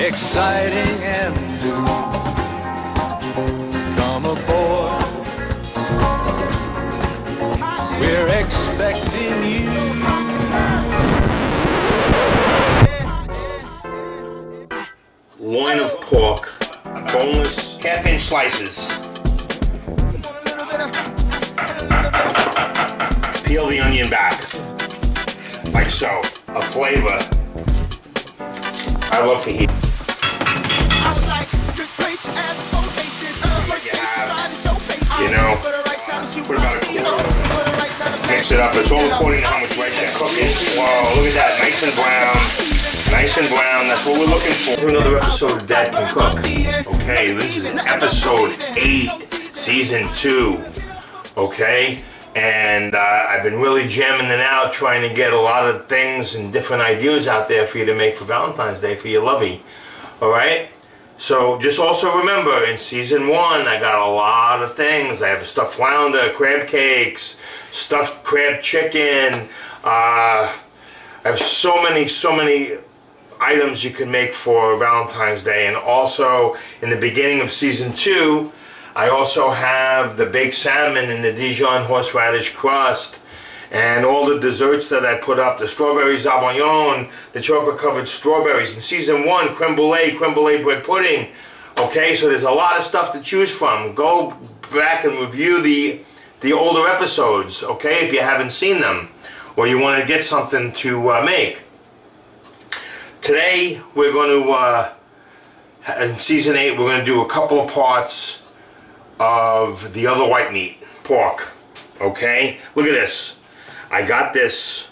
exciting and new. Come aboard, we're expecting you. Loin of pork, boneless, half-inch slices. Peel the onion back, like so. A flavor. I love fajita. You know, put about a quarter. Mix it up. It's all according to how much rice you're cooking. Whoa, look at that, nice and brown. Nice and brown, that's what we're looking for. Another episode of Dad Can Cook. Okay, this is episode 8, season 2. Okay, and I've been really jamming it out, trying to get a lot of things and different ideas out there for you to make for Valentine's Day for your lovey. Alright? So just also remember, in season 1, I got a lot of things. I have stuffed flounder, crab cakes, stuffed crab chicken. I have so many items you can make for Valentine's Day. And also, in the beginning of season 2, I also have the baked salmon and the Dijon horseradish crust, and all the desserts that I put up, the strawberry zabayon, the chocolate covered strawberries. In season 1, creme brulee bread pudding. Okay, so there's a lot of stuff to choose from. Go back and review the older episodes, okay, if you haven't seen them, or you want to get something to make. Today, we're going to, in season 8, we're going to do a couple of parts of the other white meat, pork, okay? Look at this. I got this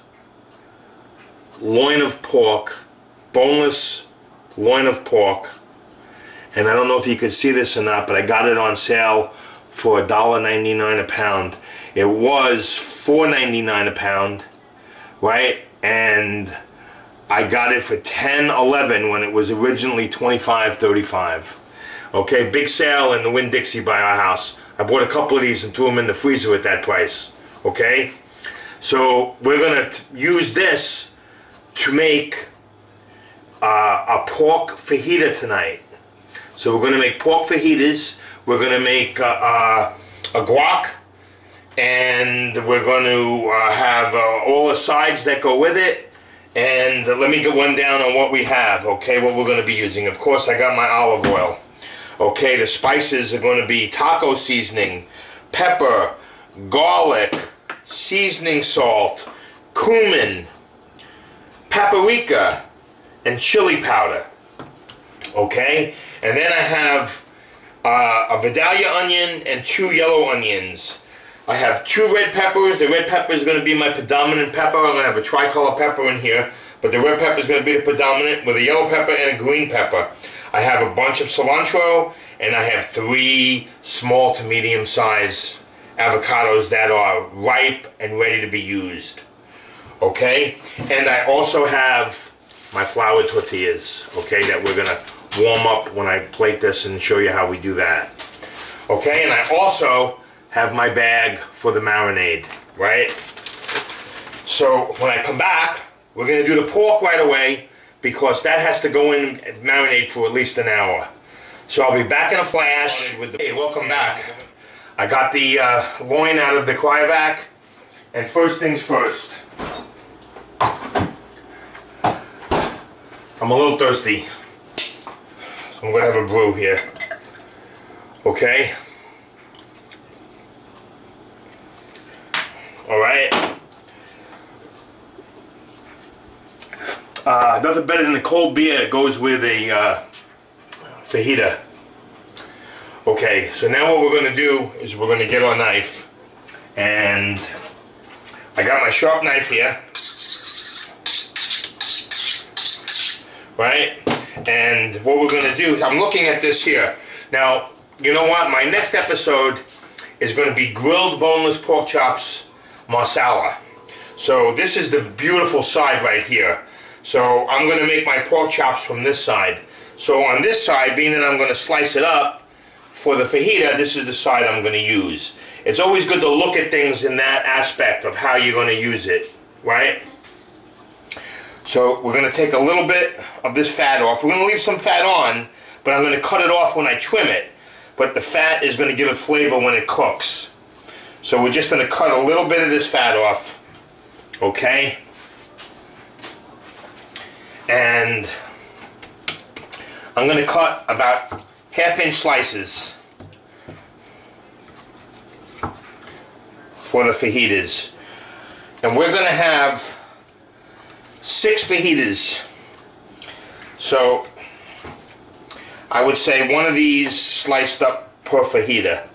loin of pork, boneless loin of pork, and I don't know if you can see this or not, but I got it on sale for $1.99 a pound. It was $4.99 a pound, right? And I got it for $10.11 when it was originally $25.35. Okay, big sale in the Winn-Dixie by our house. I bought a couple of these and threw them in the freezer at that price. Okay, so we're gonna use this to make a pork fajita tonight. So we're gonna make pork fajitas. We're gonna make a guac, and we're going to have all the sides that go with it. And let me get one down on what we have, okay, what we're going to be using. Of course, I got my olive oil. Okay, the spices are going to be taco seasoning, pepper, garlic, seasoning salt, cumin, paprika, and chili powder. Okay, and then I have a Vidalia onion and 2 yellow onions. I have 2 red peppers. The red pepper is going to be my predominant pepper. I'm going to have a tricolor pepper in here, but the red pepper is going to be the predominant, with a yellow pepper and a green pepper. I have a bunch of cilantro, and I have 3 small to medium size avocados that are ripe and ready to be used. Okay, and I also have my flour tortillas, okay, that we're going to warm up when I plate this and show you how we do that. Okay, and I also have my bag for the marinade, right? So when I come back, we're going to do the pork right away, because that has to go in and marinate for at least an hour. So I'll be back in a flash. Hey, welcome back. I got the loin out of the cryovac, and first things first, I'm a little thirsty, so I'm going to have a brew here. Okay? Alright. Nothing better than a cold beer. It goes with a fajita. Okay, so now what we're going to do is we're going to get our knife. And I got my sharp knife here. Right? And what we're going to do, I'm looking at this here. Now, you know what? My next episode is going to be grilled boneless pork chops marsala. So this is the beautiful side right here. So I'm going to make my pork chops from this side. So on this side, being that I'm going to slice it up for the fajita, this is the side I'm going to use. It's always good to look at things in that aspect of how you're going to use it, right? So we're going to take a little bit of this fat off. We're going to leave some fat on, but I'm going to cut it off when I trim it. But the fat is going to give it flavor when it cooks. So we're just going to cut a little bit of this fat off, okay? And I'm going to cut about 1/2-inch slices for the fajitas. And we're going to have 6 fajitas. So I would say one of these sliced up per fajita.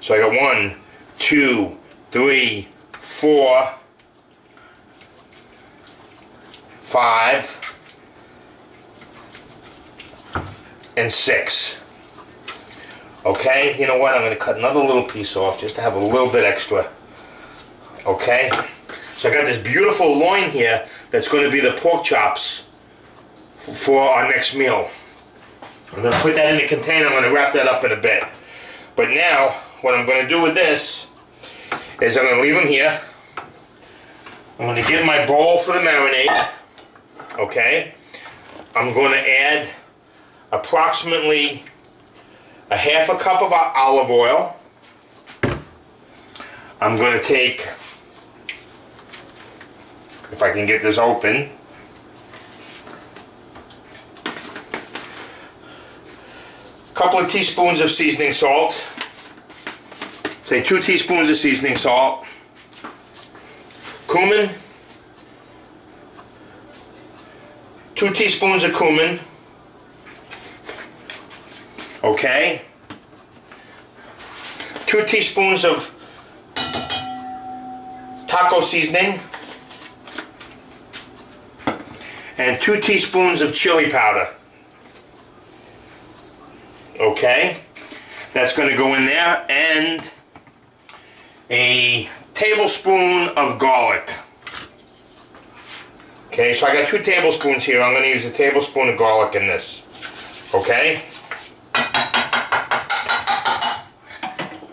So I got 1, 2, 3, 4, 5, and 6. Okay, you know what? I'm going to cut another little piece off just to have a little bit extra. Okay, so I got this beautiful loin here that's going to be the pork chops for our next meal. I'm going to put that in the container. I'm going to wrap that up in a bit. But now, what I'm going to do with this is I'm going to leave them here. I'm going to get my bowl for the marinade. Okay, I'm going to add approximately a 1/2 cup of olive oil. I'm going to take, if I can get this open, a couple of teaspoons of seasoning salt. Say 2 teaspoons of seasoning salt. Cumin. 2 teaspoons of cumin. Okay. 2 teaspoons of taco seasoning. And 2 teaspoons of chili powder. Okay. That's going to go in there. And a tablespoon of garlic. Okay, so I got 2 tablespoons here. I'm going to use a tablespoon of garlic in this. Okay?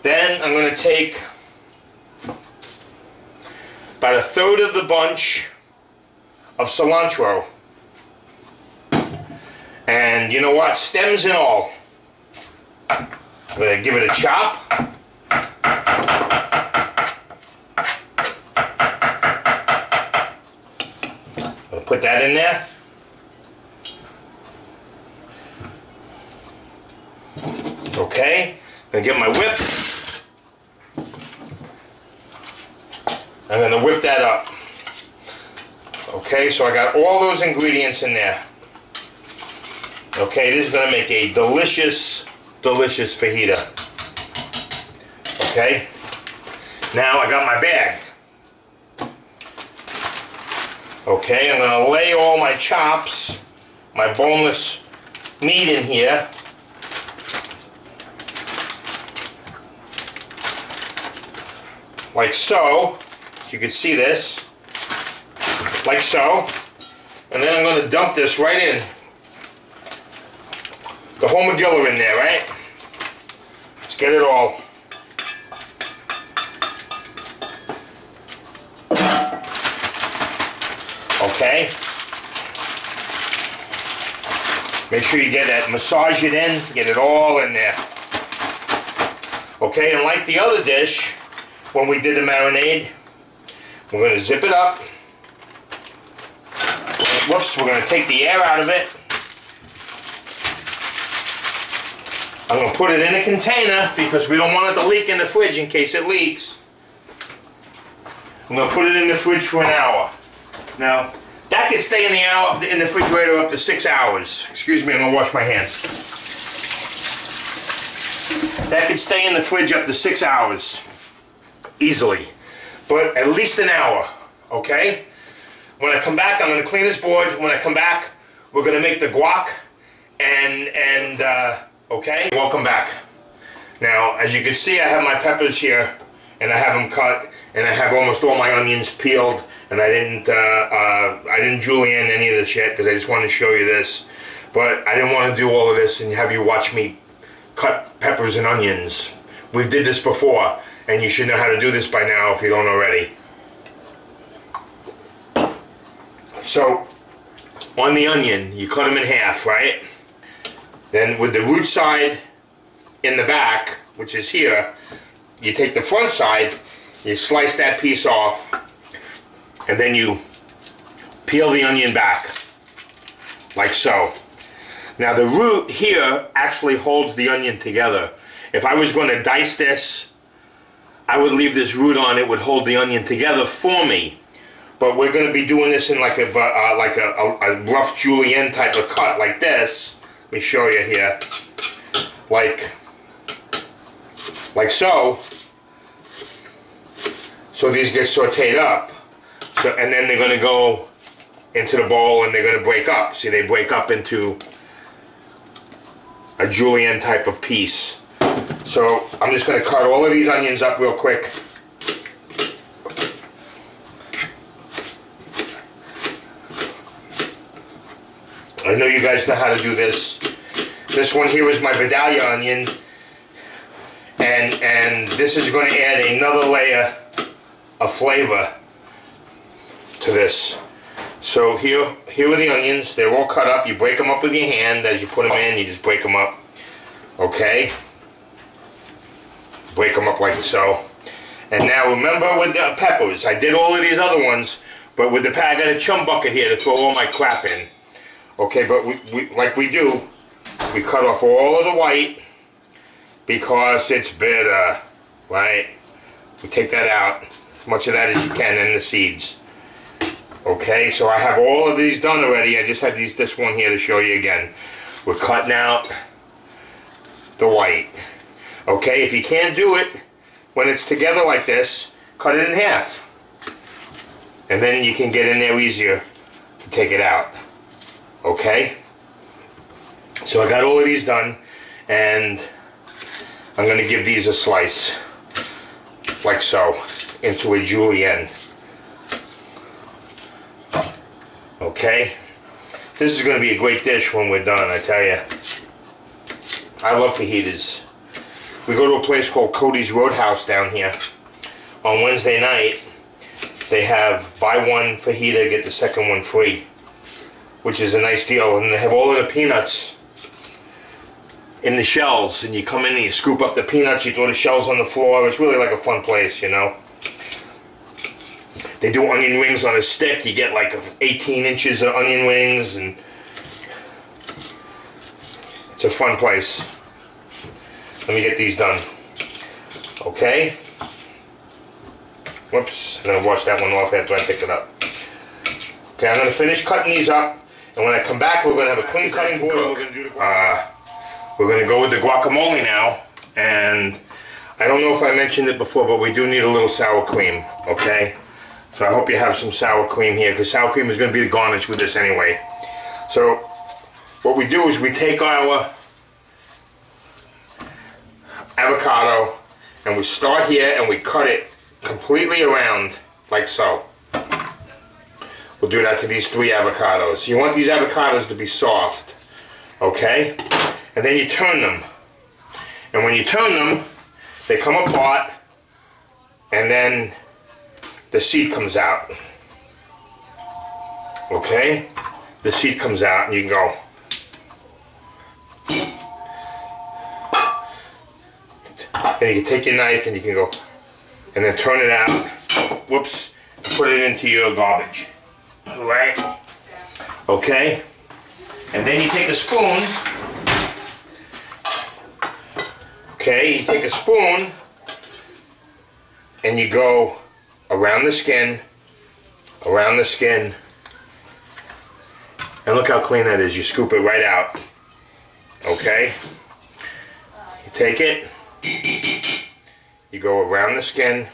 Then I'm going to take about 1/3 of the bunch of cilantro. And you know what? Stems and all. I'm going to give it a chop. Put that in there. Okay, gonna get my whip. I'm gonna whip that up. Okay, so I got all those ingredients in there. Okay, this is gonna make a delicious, delicious fajita. Okay, now I got my bag. Okay, I'm going to lay all my chops, my boneless meat in here. Like so. You can see this. Like so. And then I'm going to dump this right in. The whole McGilla in there, right? Let's get it all. Okay, make sure you get that, massage it in, get it all in there. Okay, and like the other dish, when we did the marinade, we're going to zip it up. Whoops, we're going to take the air out of it. I'm going to put it in a container because we don't want it to leak in the fridge in case it leaks. I'm going to put it in the fridge for an hour. Now, that can stay in the refrigerator up to 6 hours. Excuse me, I'm gonna wash my hands. That can stay in the fridge up to 6 hours. Easily. But at least an hour, okay? When I come back, I'm gonna clean this board. When I come back, we're gonna make the guac okay? Welcome back. Now, as you can see, I have my peppers here, and I have them cut, and I have almost all my onions peeled. And I didn't julienne any of this yet because I just wanted to show you this. But I didn't want to do all of this and have you watch me cut peppers and onions. We did this before, and you should know how to do this by now if you don't already. So, on the onion, you cut them in half, right? Then with the root side in the back, which is here, you take the front side, you slice that piece off, and then you peel the onion back, like so. Now the root here actually holds the onion together. If I was going to dice this, I would leave this root on, it would hold the onion together for me. But we're going to be doing this in like a rough julienne type of cut, like this. Let me show you here. Like so. So these get sauteed up. So, and then they're going to go into the bowl and they're going to break up. See, they break up into a julienne type of piece. So I'm just going to cut all of these onions up real quick. I know you guys know how to do this. This one here is my Vidalia onion, and this is going to add another layer of flavor to this. So here are the onions. They're all cut up. You break them up with your hand as you put them in. You just break them up. Okay. Break them up like so. And now remember with the peppers, I did all of these other ones, but with the I got a chum bucket here to throw all my crap in. Okay, but we cut off all of the white because it's bitter, right? We take that out, as much of that as you can, and the seeds. Okay, so I have all of these done already. I just had this one here to show you again. We're cutting out the white. Okay, if you can't do it when it's together like this, cut it in half. And then you can get in there easier to take it out. Okay? So I got all of these done, and I'm going to give these a slice, like so, into a julienne. Okay? This is going to be a great dish when we're done, I tell you. I love fajitas. We go to a place called Cody's Roadhouse down here. On Wednesday night, they have buy one fajita, get the second one free, which is a nice deal. And they have all of the peanuts in the shells, and you come in and you scoop up the peanuts, you throw the shells on the floor. It's really like a fun place, you know. They do onion rings on a stick. You get like 18 inches of onion rings, and it's a fun place. Let me get these done. Okay. Whoops, I'm gonna wash that one off after I pick it up. Okay, I'm gonna finish cutting these up, and when I come back, we're gonna have a clean cutting board. We're gonna go with the guacamole now, and I don't know if I mentioned it before, but we do need a little sour cream, okay? So I hope you have some sour cream here, because sour cream is gonna be the garnish with this anyway. So what we do is we take our avocado, and we start here and we cut it completely around, like so. We'll do that to these 3 avocados. You want these avocados to be soft, okay? And then you turn them. And when you turn them, they come apart, and then the seed comes out. Okay? The seed comes out, and you can go. And you can take your knife and you can go, and then turn it out. Whoops. Put it into your garbage. Alright? Okay? And then you take a spoon. Okay, you take a spoon and you go around the skin, and look how clean that is. You scoop it right out. Okay? You take it, you go around the skin.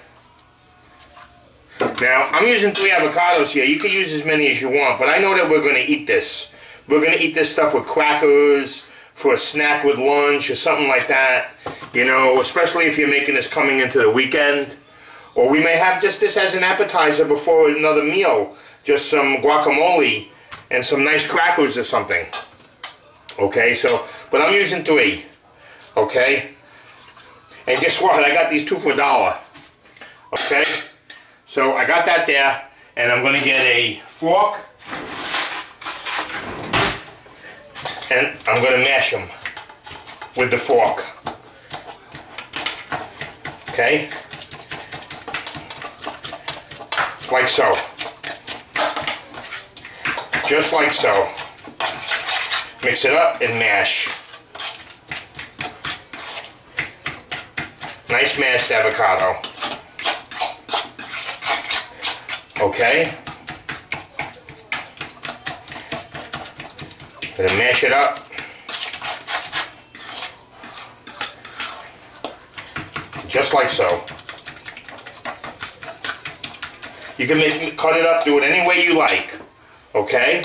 Now, I'm using 3 avocados here. You can use as many as you want, but I know that we're going to eat this. We're going to eat this stuff with crackers, for a snack with lunch, or something like that. You know, especially if you're making this coming into the weekend. Or we may have just this as an appetizer before another meal. Just some guacamole and some nice crackers or something. Okay, so, but I'm using 3. Okay? And guess what? I got these 2 for $1. Okay? So I got that there, and I'm going to get a fork, And I'm going to mash them with the fork. Okay? Like so. Just like so. Mix it up and mash. Nice mashed avocado. Okay? Gonna mash it up. Just like so. You can cut it up, do it any way you like. Okay?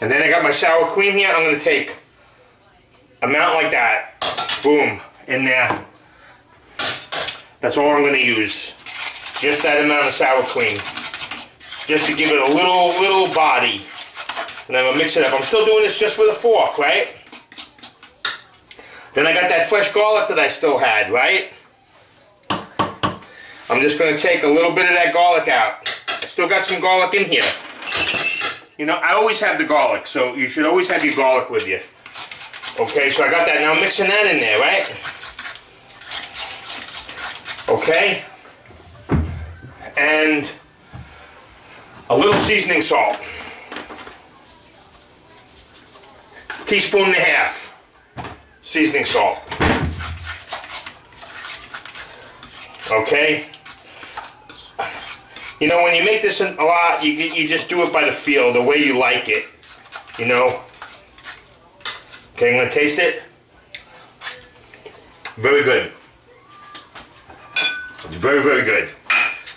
And then I got my sour cream here. I'm going to take a amount like that. Boom. In there. That's all I'm going to use. Just that amount of sour cream. Just to give it a little body. And I'm going to mix it up. I'm still doing this just with a fork, right? Then I got that fresh garlic that I still had, right? I'm just going to take a little bit of that garlic out. I still got some garlic in here. You know, I always have the garlic, so you should always have your garlic with you. Okay, so I got that. Now I'm mixing that in there, right? Okay. And a little seasoning salt. 1.5 teaspoons seasoning salt. Okay. You know, when you make this a lot, you just do it by the feel, the way you like it. You know. Okay, I'm going to taste it. Very good. It's very, very good.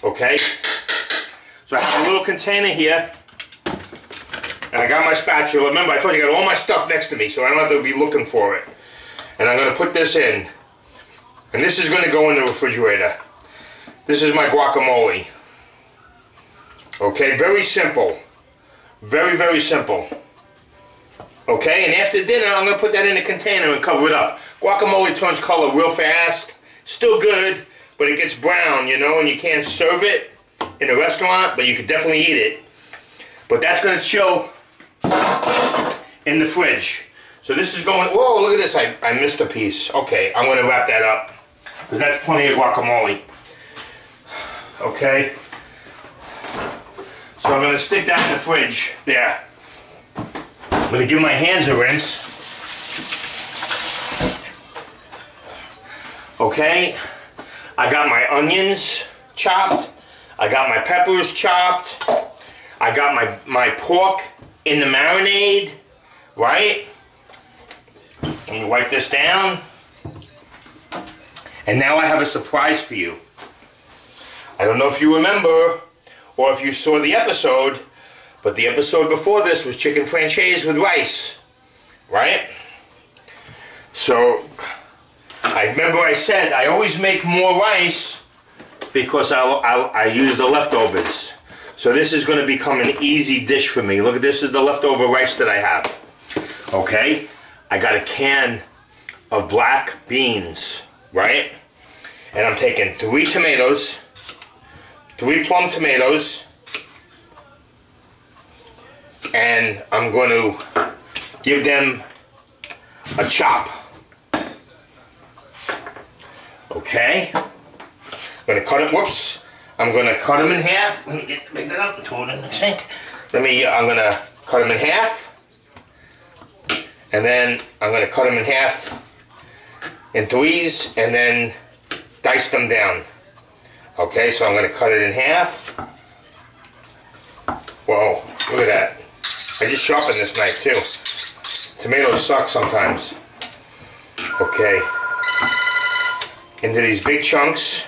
Okay. So I have a little container here. And I got my spatula. Remember, I told you I got all my stuff next to me, so I don't have to be looking for it. And I'm going to put this in. And this is going to go in the refrigerator. This is my guacamole. Okay, very simple. Very, very simple. Okay, and after dinner, I'm going to put that in a container and cover it up. Guacamole turns color real fast. Still good, but it gets brown, you know, and you can't serve it in a restaurant, but you could definitely eat it. But that's going to chill in the fridge. So this is going, whoa, look at this, I missed a piece. Okay, I'm going to wrap that up, because that's plenty of guacamole. Okay. So I'm going to stick that in the fridge, there. I'm going to give my hands a rinse. Okay. I got my onions chopped. I got my peppers chopped. I got my pork in the marinade, right? Let me wipe this down. And now I have a surprise for you. I don't know if you remember or if you saw the episode, but the episode before this was chicken franchise with rice, right? So I remember I said I always make more rice because I use the leftovers. So this is going to become an easy dish for me. Look, this is the leftover rice that I have. Okay, I got a can of black beans, right? And I'm taking 3 tomatoes, 3 plum tomatoes, and I'm going to give them a chop. Okay, I'm going to cut it. Whoops. I'm going to cut them in half. Let me make that up and throw it in the sink. I'm going to cut them in half. And then I'm going to cut them in half in 3s and then dice them down. Okay, so I'm going to cut it in half. Whoa, look at that. I just sharpened this knife too. Tomatoes suck sometimes. Okay. Into these big chunks.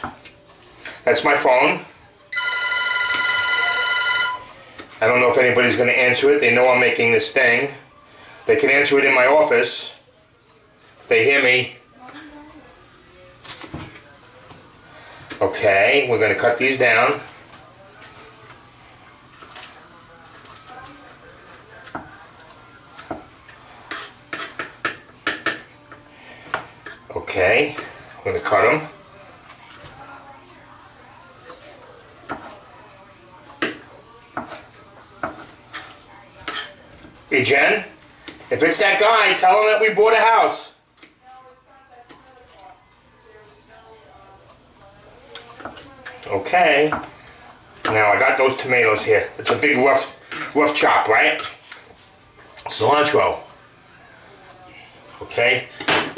That's my phone. I don't know if anybody's going to answer it. They know I'm making this thing. They can answer it in my office. If they hear me. Okay, we're going to cut these down. Okay, I'm going to cut them. Hey, Jen, if it's that guy, tell him that we bought a house. Okay. Now I got those tomatoes here. It's a big rough chop, right? Cilantro. Okay.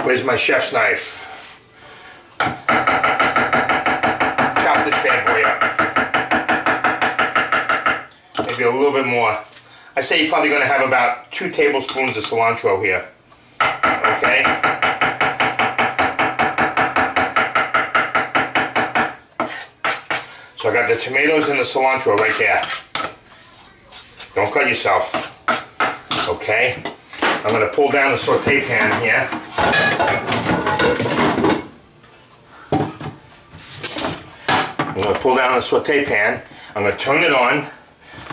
Where's my chef's knife? Chop this bad boy up. Maybe a little bit more. I say you're probably going to have about 2 tablespoons of cilantro here. Okay. So I got the tomatoes and the cilantro right there. Don't cut yourself. Okay. I'm going to pull down the saute pan here. I'm going to pull down the saute pan. I'm going to turn it on.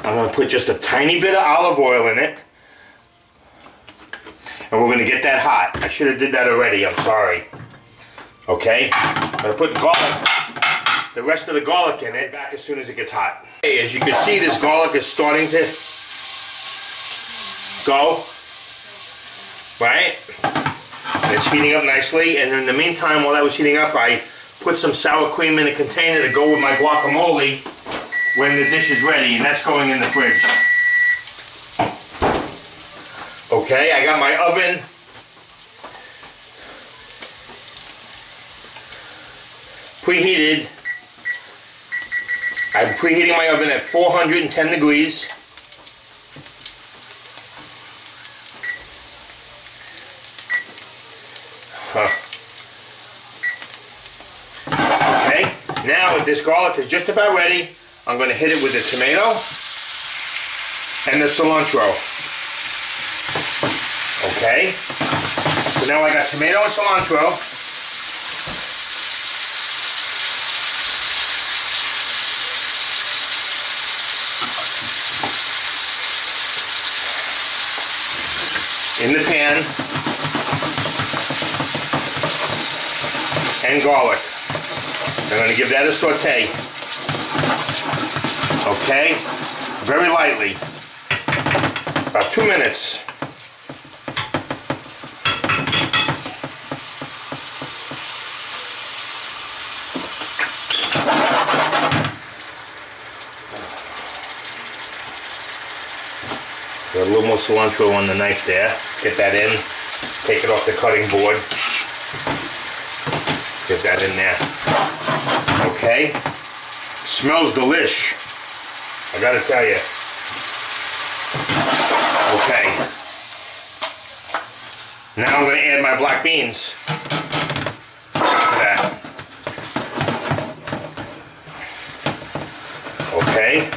I'm going to put just a tiny bit of olive oil in it. And we're going to get that hot. I should have did that already. I'm sorry. Okay. I'm going to put the rest of the garlic in it back as soon as it gets hot. Hey, as you can see, this garlic is starting to go. Right? And it's heating up nicely. And in the meantime, while that was heating up, I put some sour cream in a container to go with my guacamole when the dish is ready, and that's going in the fridge. Okay, I got my oven preheated. I'm preheating my oven at 410 degrees. Okay, now this garlic is just about ready. I'm going to hit it with the tomato and the cilantro. Okay, so now I got tomato and cilantro. In the pan, and garlic. I'm going to give that a saute. Okay, very lightly, about 2 minutes. Got a little more cilantro on the knife there. Get that in. Take it off the cutting board. Get that in there. Okay. Smells delish. I gotta tell you. Okay. Now I'm gonna add my black beans to that. Okay.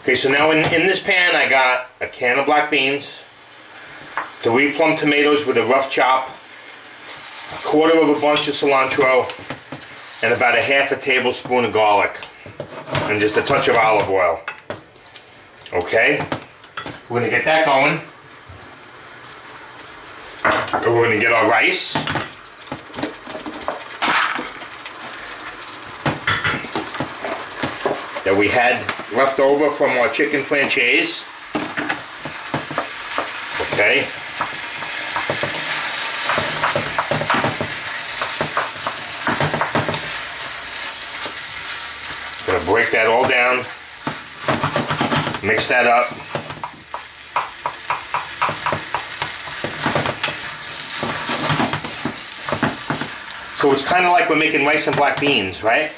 Okay, so now in this pan I got a can of black beans, 3 plum tomatoes with a rough chop, 1/4 of a bunch of cilantro, and about a 1/2 tablespoon of garlic, and just a touch of olive oil. Okay, we're going to get that going. We're going to get our rice. That we had left over from our chicken franchise. Okay. Gonna break that all down. Mix that up. So it's kind of like we're making rice and black beans, right?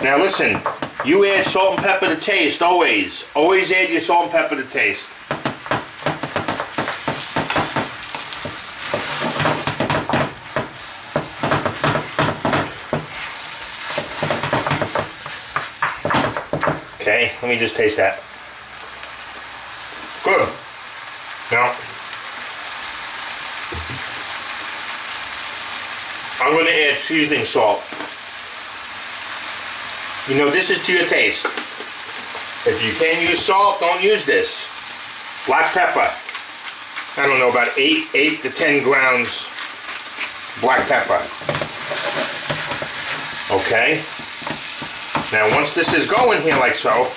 Now listen, you add salt and pepper to taste, always. Always add your salt and pepper to taste. Okay, let me just taste that. Good. Now, I'm going to add seasoning salt. You know, this is to your taste. If you can't use salt, don't use this. Black pepper. I don't know, about 8 to 10 grounds black pepper. Okay. Now once this is going here like so,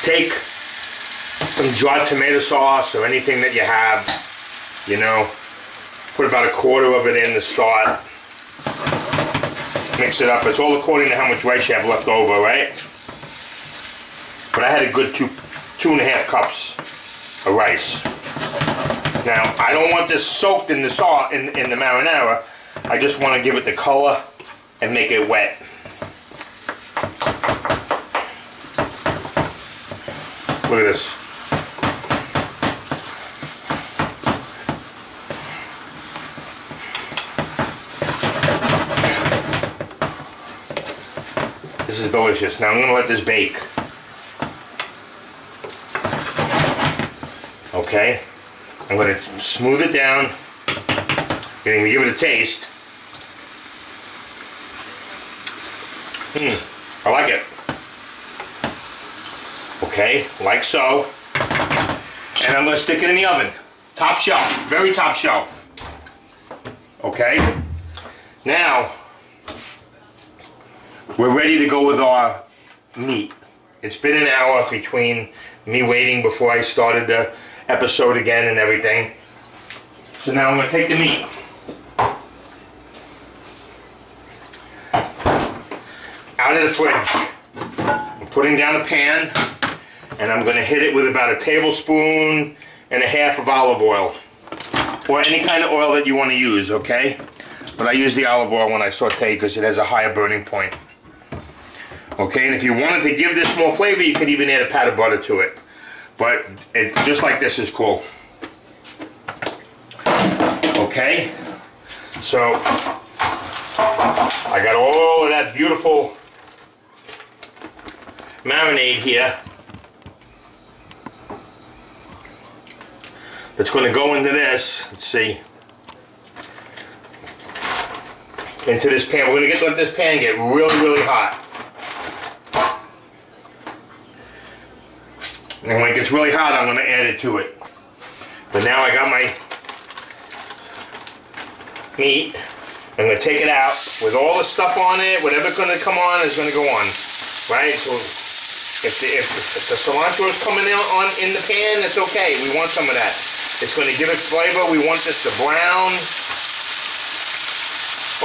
take some jarred tomato sauce or anything that you have, you know, put about 1/4 of it in to start. Mix it up. It's all according to how much rice you have left over, right? But I had a good 2.5 cups of rice. Now, I don't want this soaked in the sauce, in the marinara. I just want to give it the color and make it wet. Look at this. This is delicious. Now I'm going to let this bake. Okay? I'm going to smooth it down. Going to give it a taste. I like it. Okay, like so. And I'm going to stick it in the oven. Top shelf, very top shelf. Okay? Now, we're ready to go with our meat. It's been an hour between me waiting before I started the episode again and everything. So now I'm going to take the meat. Out of the fridge. I'm putting down a pan and I'm going to hit it with about 1.5 tablespoons of olive oil. Or any kind of oil that you want to use, okay? But I use the olive oil when I saute because it has a higher burning point. Okay, and if you wanted to give this more flavor, you could even add a pat of butter to it. But it just like this is cool. Okay, so I got all of that beautiful marinade here. That's going to go into this. Let's see. Into this pan. We're going to let this pan get really, really hot. And when it gets really hot, I'm going to add it to it. But now I got my meat. I'm going to take it out with all the stuff on it. Whatever's going to come on is going to go on. Right? So if the cilantro is coming on in the pan, that's okay. We want some of that. It's going to give it flavor. We want this to brown.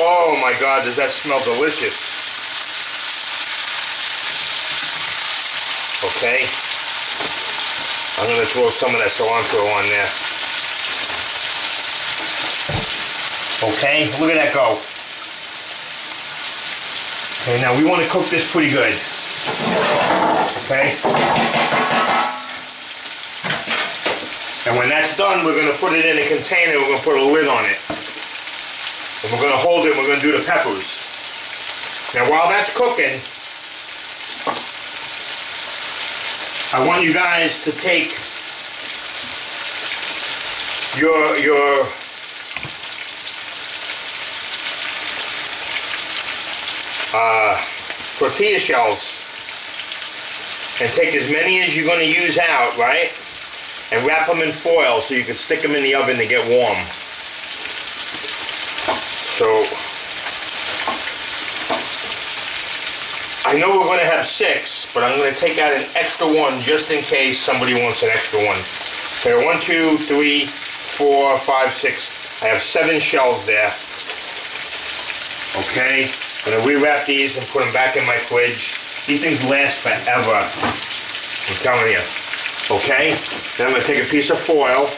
Oh my God, does that smell delicious. Okay. I'm going to throw some of that cilantro on there. Okay, look at that go. Okay, now we want to cook this pretty good. Okay? And when that's done, we're going to put it in a container. We're going to put a lid on it. And we're going to hold it. We're going to do the peppers. Now while that's cooking, I want you guys to take your tortilla shells and take as many as you're going to use out, right? And wrap them in foil so you can stick them in the oven to get warm. So I know we're going to have 6, but I'm going to take out an extra one just in case somebody wants an extra one. So 1, 2, 3, 4, 5, 6. I have 7 shells there. Okay, I'm going to rewrap these and put them back in my fridge. These things last forever. I'm telling you. Okay, then I'm going to take a piece of foil.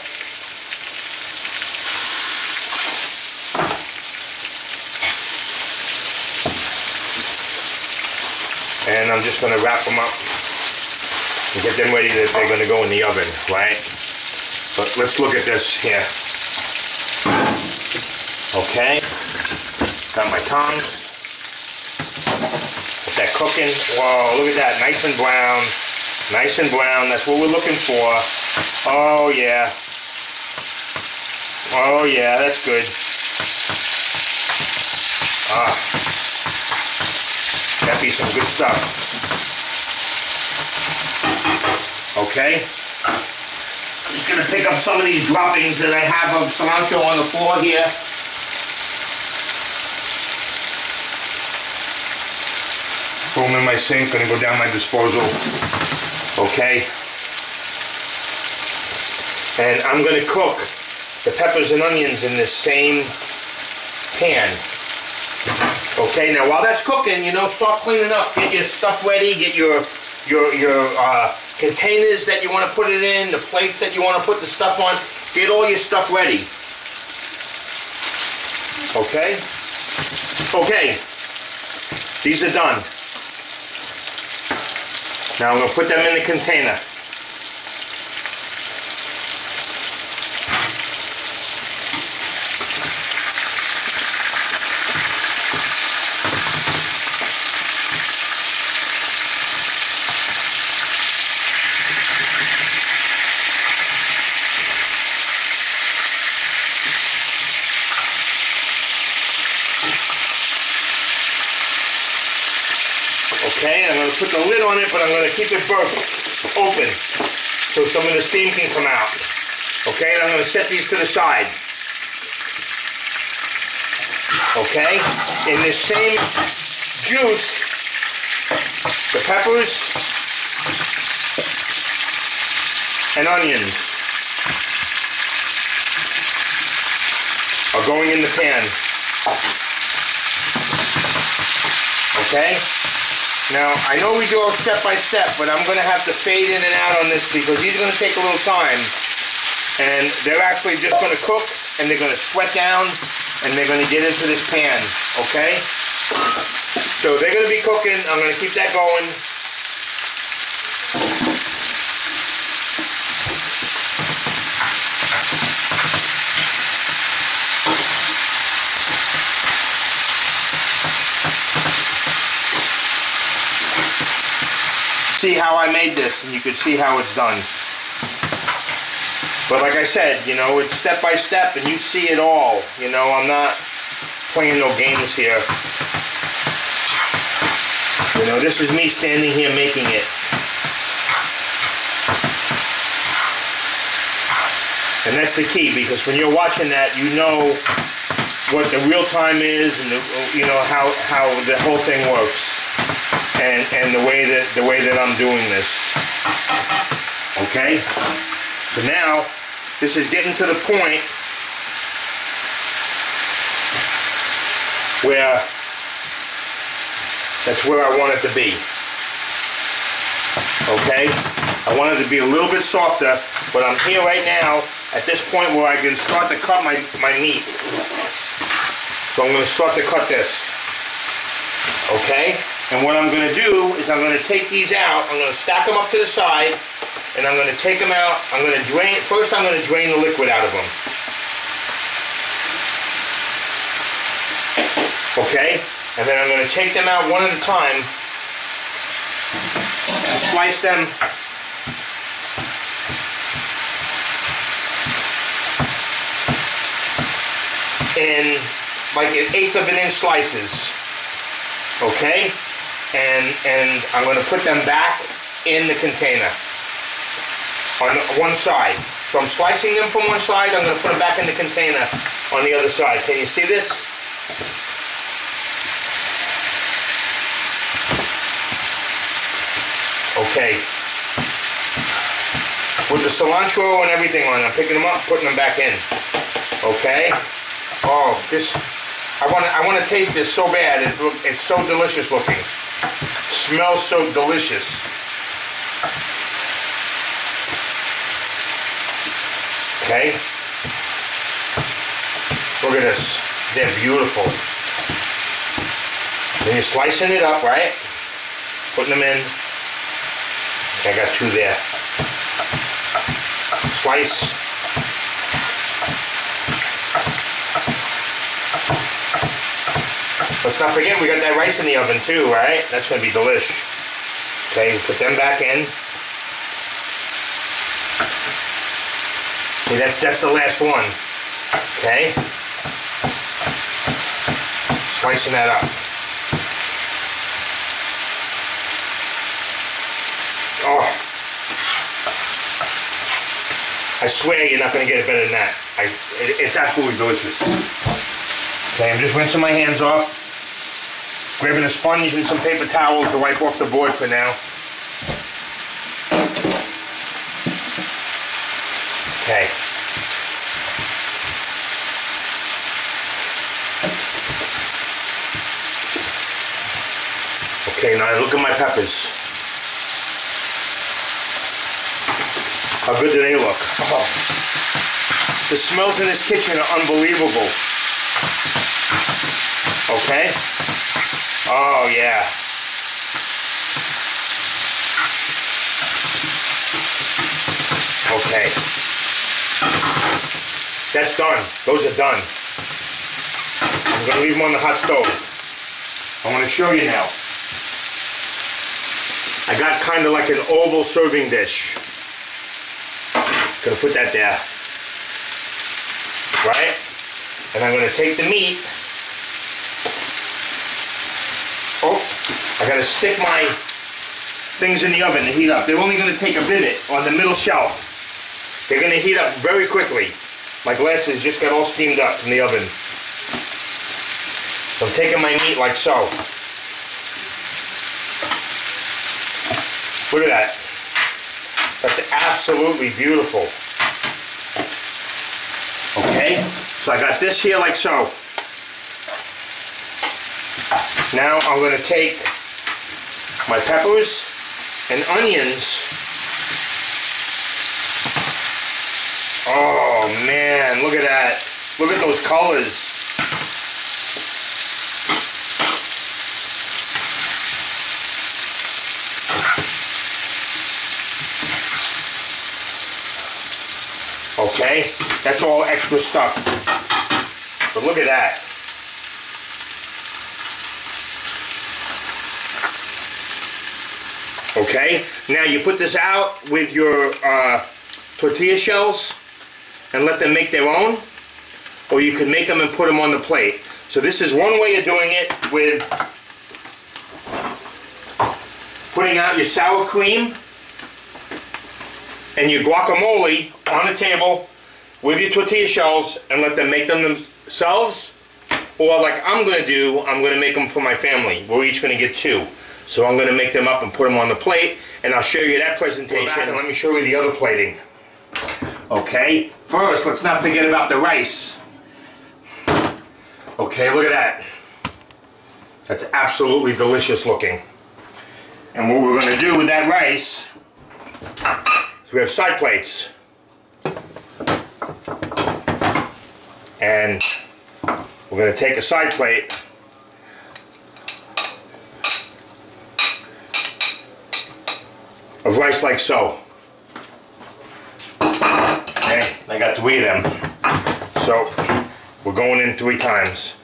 And I'm just going to wrap them up and get them ready that they're going to go in the oven, right? But let's look at this here. Okay, got my tongs. Get that cooking. Whoa, look at that, nice and brown. Nice and brown, that's what we're looking for. Oh yeah. Oh yeah, that's good. Ah. That'd be some good stuff. Okay. Just gonna pick up some of these droppings that I have of cilantro on the floor here. Throw them in my sink, gonna go down my disposal. Okay. And I'm gonna cook the peppers and onions in this same pan. Okay, now while that's cooking, you know, start cleaning up. Get your stuff ready, get your containers that you want to put it in, the plates that you want to put the stuff on. Get all your stuff ready. Okay? Okay. These are done. Now I'm going to put them in the container. Okay, I'm going to put the lid on it, but I'm going to keep it open so some of the steam can come out. Okay, and I'm going to set these to the side. Okay, in this same juice, the peppers and onions are going in the pan. Okay? Now, I know we do it step by step, but I'm going to have to fade in and out on this because these are going to take a little time. And they're actually just going to cook, and they're going to sweat down, and they're going to get into this pan, okay? So they're going to be cooking. I'm going to keep that going. See how I made this, and you can see how it's done. But like I said, you know, it's step by step, and you see it all. You know, I'm not playing no games here. You know, this is me standing here making it. And that's the key, because when you're watching that, you know what the real time is, and you know how the whole thing works. And the way that I'm doing this. Okay? So now this is getting to the point where that's where I want it to be. Okay? I want it to be a little bit softer, but I'm here right now at this point where I can start to cut my meat. So I'm going to start to cut this. Okay? And what I'm going to do is I'm going to take these out, I'm going to stack them up to the side, and I'm going to take them out, I'm going to drain, first I'm going to drain the liquid out of them. Okay? And then I'm going to take them out one at a time, and slice them in like 1/8 of an inch slices. Okay? And I'm going to put them back in the container on one side. So I'm slicing them from one side, I'm going to put them back in the container on the other side. Can you see this? Okay. With the cilantro and everything on, I'm picking them up, putting them back in. Okay? Oh, this, I want to taste this so bad. It's so delicious looking. Smells so delicious. Okay? Look at this. They're beautiful. Then you're slicing it up, right? Putting them in. I got 2 there. Slice. Let's not forget we got that rice in the oven too, right? That's going to be delish. Okay, put them back in. Okay, that's the last one. Okay. Slicing that up. Oh. I swear you're not going to get it better than that. It's absolutely delicious. Okay, I'm just rinsing my hands off. Grabbing a sponge and some paper towels to wipe off the board for now. Okay. Okay, now look at my peppers. How good do they look? Oh. The smells in this kitchen are unbelievable. Okay? Oh, yeah. Okay. That's done. Those are done. I'm going to leave them on the hot stove. I want to show you now. I got kind of like an oval serving dish. Gonna put that there. Right? And I'm gonna take the meat. Oh, I gotta stick my things in the oven to heat up. They're only gonna take a minute on the middle shelf. They're gonna heat up very quickly. My glasses just got all steamed up from the oven. So I'm taking my meat like so. Look at that. That's absolutely beautiful. Okay, so I got this here like so. Now I'm going to take my peppers and onions. Oh man, look at that. Look at those colors. Okay, that's all extra stuff. But look at that. Okay, now you put this out with your tortilla shells and let them make their own, or you can make them and put them on the plate. So this is one way of doing it, with putting out your sour cream and your guacamole on the table with your tortilla shells and let them make them themselves. Or like I'm going to do, I'm going to make them for my family. We're each going to get 2. So I'm going to make them up and put them on the plate, and I'll show you that presentation. And let me show you the other plating. Okay, first let's not forget about the rice. Okay, look at that. That's absolutely delicious looking. And what we're going to do with that rice, we have side plates, and we're going to take a side plate of rice like so. Okay, I got 3 of them, so we're going in 3 times.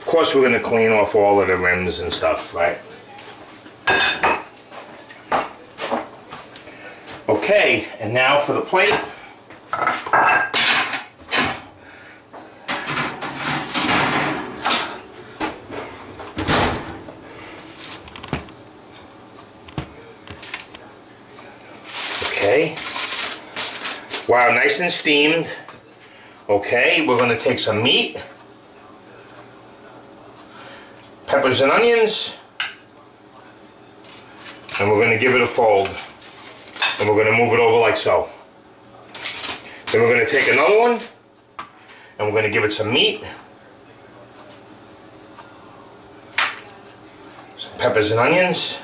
Of course we're going to clean off all of the rims and stuff, right? Okay, and now for the plate. Okay. Wow, nice and steamed. Okay, we're going to take some meat. Peppers and onions, and we're going to give it a fold, and we're going to move it over like so. Then we're going to take another one, and we're going to give it some meat, some peppers and onions,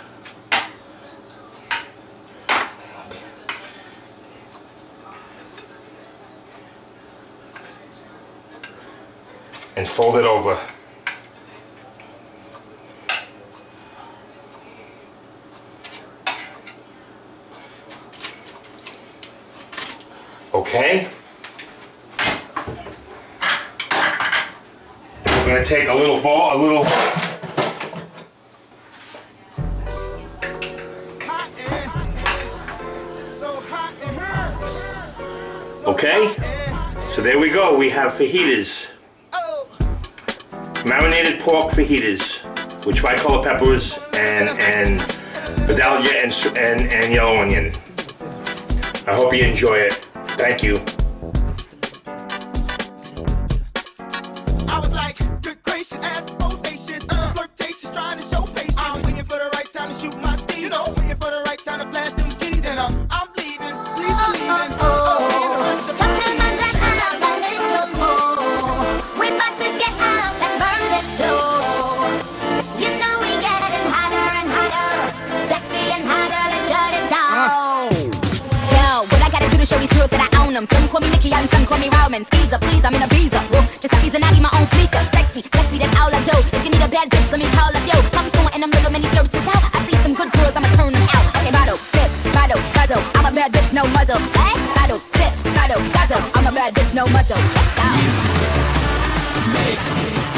and fold it over. Okay, we're going to take a little bowl, a little Okay? So there we go. We have fajitas. Marinated pork fajitas with tricolor peppers and vidalia and yellow onion. I hope you enjoy it. Thank you. I was like, good gracious, ass bodacious, flirtatious, trying to show patience. I'm waiting for the right time to shoot my steez, waiting for the right time to flash them keys, and I'm leaving, please leaving. We about to get out and burn this door. You know we getting hotter and hotter, sexy and hotter, let's shut it down. Yo, what I gotta do to show these girls that I own them? Some call me Mickey and some call me Roman. Skeezer, please, I'm in a visa. Whoa, just squeezing out my own sneaker. Sexy, sexy, that's all I do. If you need a bad bitch, let me call up yo. I'm soon and I'm little mini services out. I see some good girls, I'ma turn them out. Okay, bottle, sip, bottle, guzzle. I'm a bad bitch, no muzzle. Hey, bottle, sip, bottle, guzzle. I'm a bad bitch, no muzzle. Let's go. Makes me